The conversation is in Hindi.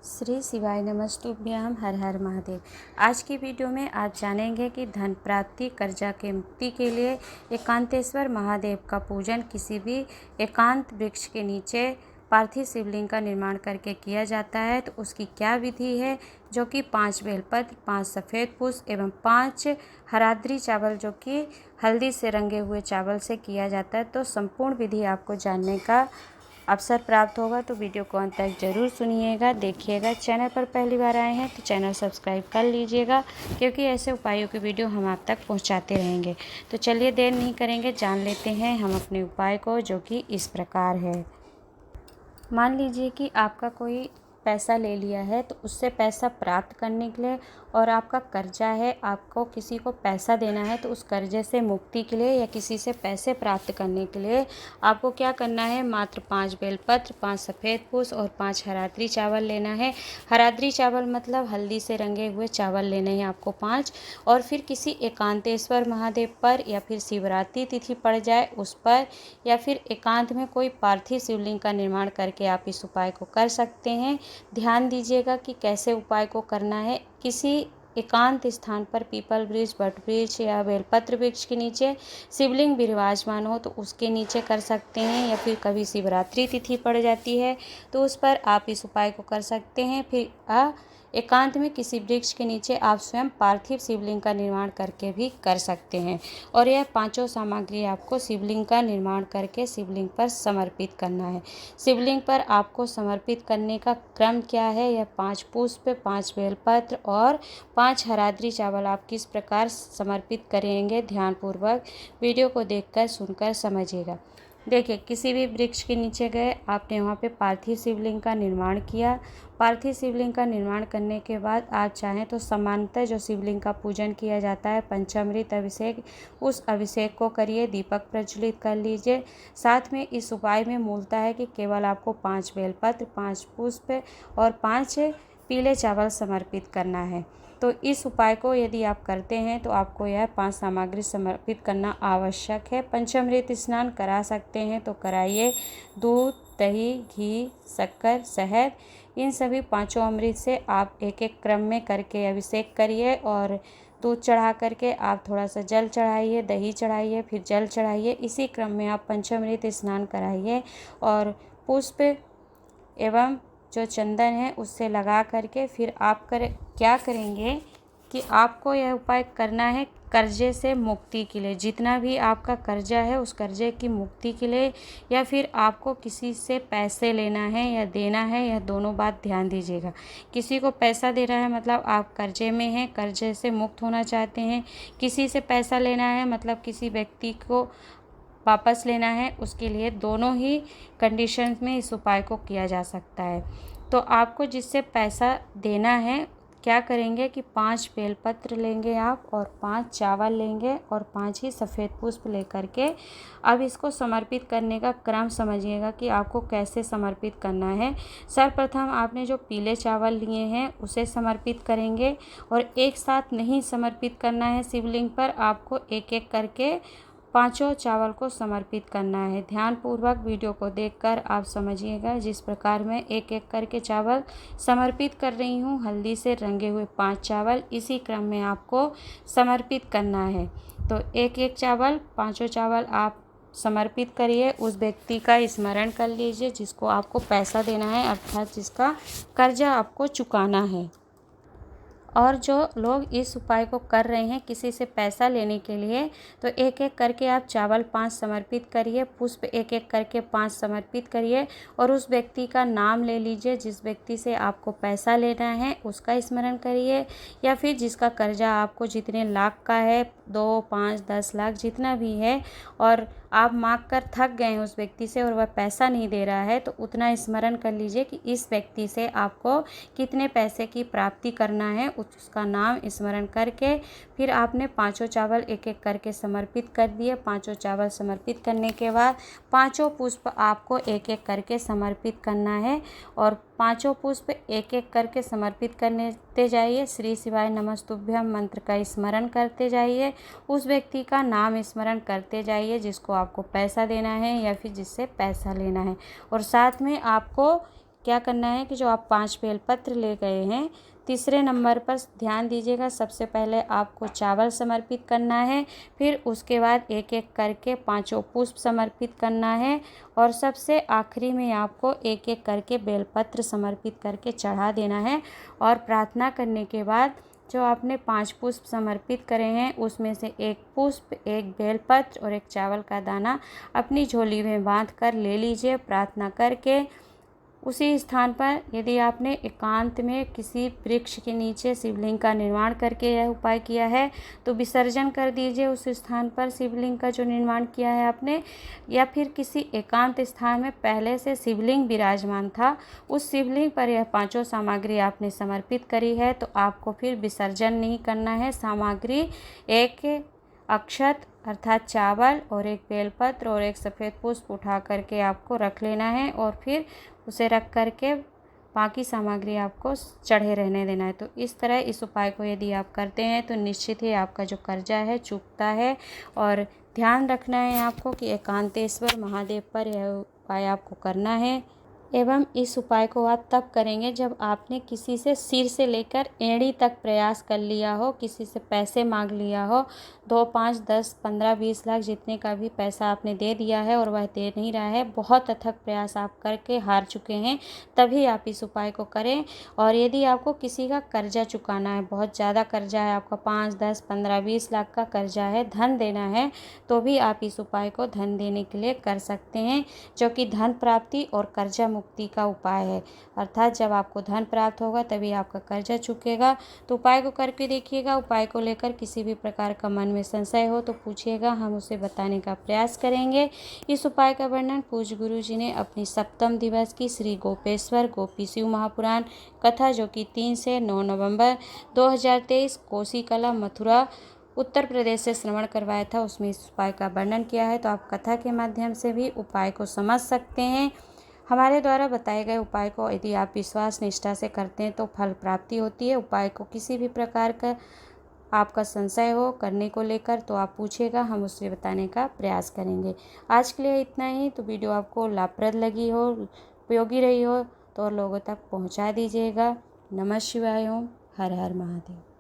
श्री शिवाय नमस्तुभ्यम हर हर महादेव। आज की वीडियो में आप जानेंगे कि धन प्राप्ति, कर्जा के मुक्ति के लिए एकांतेश्वर महादेव का पूजन किसी भी एकांत वृक्ष के नीचे पार्थिव शिवलिंग का निर्माण करके किया जाता है। तो उसकी क्या विधि है, जो कि 5 बेलपत्र, 5 सफ़ेद पुष्प एवं 5 हराद्री चावल जो कि हल्दी से रंगे हुए चावल से किया जाता है। तो संपूर्ण विधि आपको जानने का अवसर प्राप्त होगा, तो वीडियो को अंत तक जरूर सुनिएगा, देखिएगा। चैनल पर पहली बार आए हैं तो चैनल सब्सक्राइब कर लीजिएगा, क्योंकि ऐसे उपायों की वीडियो हम आप तक पहुंचाते रहेंगे। तो चलिए देर नहीं करेंगे, जान लेते हैं हम अपने उपाय को, जो कि इस प्रकार है। मान लीजिए कि आपका कोई पैसा ले लिया है, तो उससे पैसा प्राप्त करने के लिए, और आपका कर्जा है, आपको किसी को पैसा देना है, तो उस कर्जे से मुक्ति के लिए या किसी से पैसे प्राप्त करने के लिए आपको क्या करना है, मात्र 5 बेलपत्र, 5 सफ़ेद पुष्प और 5 हराद्री चावल लेना है। हराद्री चावल मतलब हल्दी से रंगे हुए चावल लेने हैं आपको 5। और फिर किसी एकांतेश्वर महादेव पर, या फिर शिवरात्रि तिथि पड़ जाए उस पर, या फिर एकांत में कोई पार्थिव शिवलिंग का निर्माण करके आप इस उपाय को कर सकते हैं। ध्यान दीजिएगा कि कैसे उपाय को करना है। किसी एकांत स्थान पर पीपल वृक्ष, बट वृक्ष या बेलपत्र वृक्ष के नीचे शिवलिंग विराजमान हो तो उसके नीचे कर सकते हैं, या फिर कभी शिवरात्रि तिथि पड़ जाती है तो उस पर आप इस उपाय को कर सकते हैं। फिर एकांत में किसी वृक्ष के नीचे आप स्वयं पार्थिव शिवलिंग का निर्माण करके भी कर सकते हैं। और यह 5 सामग्री आपको शिवलिंग का निर्माण करके शिवलिंग पर समर्पित करना है। शिवलिंग पर आपको समर्पित करने का क्रम क्या है, यह 5 पुष्प, 5 बेलपत्र और 5 हराद्री चावल आप किस प्रकार समर्पित करेंगे, ध्यानपूर्वक वीडियो को देखकर सुनकर समझिएगा। देखिए, किसी भी वृक्ष के नीचे गए, आपने वहाँ पे पार्थिव शिवलिंग का निर्माण किया। पार्थिव शिवलिंग का निर्माण करने के बाद आप चाहें तो सामान्यतः जो शिवलिंग का पूजन किया जाता है, पंचामृत अभिषेक, उस अभिषेक को करिए, दीपक प्रज्वलित कर लीजिए। साथ में इस उपाय में मूलता है कि केवल आपको 5 बेलपत्र, 5 पुष्प और 5 पीले चावल समर्पित करना है। तो इस उपाय को यदि आप करते हैं तो आपको यह 5 सामग्री समर्पित करना आवश्यक है। पंचामृत स्नान करा सकते हैं तो कराइए। दूध, दही, घी, शक्कर, शहद, इन सभी 5 अमृत से आप एक एक क्रम में करके अभिषेक करिए। और दूध चढ़ा करके आप थोड़ा सा जल चढ़ाइए, दही चढ़ाइए, फिर जल चढ़ाइए। इसी क्रम में आप पंचामृत स्नान कराइए। और पुष्प एवं जो चंदन है उससे लगा करके फिर आप क्या करेंगे कि आपको यह उपाय करना है कर्जे से मुक्ति के लिए। जितना भी आपका कर्जा है उस कर्जे की मुक्ति के लिए, या फिर आपको किसी से पैसे लेना है या देना है, यह दोनों बात ध्यान दीजिएगा। किसी को पैसा दे रहा है मतलब आप कर्जे में हैं, कर्जे से मुक्त होना चाहते हैं। किसी से पैसा लेना है मतलब किसी व्यक्ति को वापस लेना है, उसके लिए दोनों ही कंडीशंस में इस उपाय को किया जा सकता है। तो आपको जिससे पैसा देना है, क्या करेंगे कि 5 बेलपत्र लेंगे आप, और 5 चावल लेंगे, और 5 ही सफ़ेद पुष्प लेकर के अब इसको समर्पित करने का क्रम समझिएगा कि आपको कैसे समर्पित करना है। सर्वप्रथम आपने जो पीले चावल लिए हैं उसे समर्पित करेंगे, और एक साथ नहीं समर्पित करना है शिवलिंग पर, आपको एक एक करके 5 चावल को समर्पित करना है। ध्यानपूर्वक वीडियो को देखकर आप समझिएगा। जिस प्रकार मैं एक एक करके चावल समर्पित कर रही हूँ, हल्दी से रंगे हुए 5 चावल, इसी क्रम में आपको समर्पित करना है। तो एक एक चावल, 5 चावल आप समर्पित करिए। उस व्यक्ति का स्मरण कर लीजिए जिसको आपको पैसा देना है, अर्थात जिसका कर्जा आपको चुकाना है। और जो लोग इस उपाय को कर रहे हैं किसी से पैसा लेने के लिए, तो एक एक करके आप चावल 5 समर्पित करिए, पुष्प एक एक करके 5 समर्पित करिए, और उस व्यक्ति का नाम ले लीजिए जिस व्यक्ति से आपको पैसा लेना है, उसका स्मरण करिए। या फिर जिसका कर्जा आपको जितने लाख का है, 2, 5, 10 लाख जितना भी है, और आप मांग कर थक गए हैं उस व्यक्ति से और वह पैसा नहीं दे रहा है, तो उतना स्मरण कर लीजिए कि इस व्यक्ति से आपको कितने पैसे की प्राप्ति करना है, उसका नाम स्मरण करके फिर आपने 5 चावल एक एक करके समर्पित कर दिए। 5 चावल समर्पित करने के बाद 5 पुष्प आपको एक एक करके समर्पित करना है, और 5 पुष्प एक एक करके समर्पित करते जाइए। श्री शिवाय नमस्तुभ्यम मंत्र का स्मरण करते जाइए, उस व्यक्ति का नाम स्मरण करते जाइए जिसको आपको पैसा देना है या फिर जिससे पैसा लेना है। और साथ में आपको क्या करना है कि जो आप 5 बेलपत्र ले गए हैं, तीसरे नंबर पर ध्यान दीजिएगा। सबसे पहले आपको चावल समर्पित करना है, फिर उसके बाद एक एक करके 5 पुष्प समर्पित करना है, और सबसे आखिरी में आपको एक एक करके बेलपत्र समर्पित करके चढ़ा देना है। और प्रार्थना करने के बाद जो आपने 5 पुष्प समर्पित करे हैं उसमें से एक पुष्प, एक बेलपत्र और एक चावल का दाना अपनी झोली में बांध कर ले लीजिए। प्रार्थना करके उसी स्थान पर यदि आपने एकांत में किसी वृक्ष के नीचे शिवलिंग का निर्माण करके यह उपाय किया है तो विसर्जन कर दीजिए उस स्थान पर शिवलिंग का जो निर्माण किया है आपने, या फिर किसी एकांत स्थान में पहले से शिवलिंग विराजमान था उस शिवलिंग पर यह 5 सामग्री आपने समर्पित करी है तो आपको फिर विसर्जन नहीं करना है। सामग्री एक अक्षत अर्थात चावल और एक बेलपत्र और एक सफ़ेद पुष्प उठा करके आपको रख लेना है, और फिर उसे रख करके बाकी सामग्री आपको चढ़े रहने देना है। तो इस तरह इस उपाय को यदि आप करते हैं तो निश्चित ही आपका जो कर्जा है चूकता है। और ध्यान रखना है आपको कि एकांतेश्वर महादेव पर यह उपाय आपको करना है। एवं इस उपाय को आप तब करेंगे जब आपने किसी से सिर से लेकर एड़ी तक प्रयास कर लिया हो, किसी से पैसे मांग लिया हो, 2, 5, 10, 15, 20 लाख जितने का भी पैसा आपने दे दिया है और वह दे नहीं रहा है, बहुत अथक प्रयास आप करके हार चुके हैं, तभी आप इस उपाय को करें। और यदि आपको किसी का कर्जा चुकाना है, बहुत ज़्यादा कर्जा है आपका, 5, 10, 15, 20 लाख का कर्जा है, धन देना है, तो भी आप इस उपाय को धन देने के लिए कर सकते हैं, जो कि धन प्राप्ति और कर्जा मुक्ति का उपाय है। अर्थात जब आपको धन प्राप्त होगा तभी आपका कर्जा चुकेगा। तो उपाय को करके देखिएगा। उपाय को लेकर किसी भी प्रकार का मन में संशय हो तो पूछिएगा, हम उसे बताने का प्रयास करेंगे। इस उपाय का वर्णन पूज्य गुरु जी ने अपनी सप्तम दिवस की श्री गोपेश्वर गोपी शिव महापुराण कथा, जो कि 3 से 9 नवंबर 2023 कोसी कला मथुरा उत्तर प्रदेश से श्रवण करवाया था, उसमें इस उपाय का वर्णन किया है। तो आप कथा के माध्यम से भी उपाय को समझ सकते हैं। हमारे द्वारा बताए गए उपाय को यदि आप विश्वास निष्ठा से करते हैं तो फल प्राप्ति होती है। उपाय को किसी भी प्रकार का आपका संशय हो करने को लेकर तो आप पूछेगा, हम उससे बताने का प्रयास करेंगे। आज के लिए इतना ही। तो वीडियो आपको लाभप्रद लगी हो, उपयोगी रही हो तो और लोगों तक पहुंचा दीजिएगा। नमः शिवाय। ओम हर हर महादेव।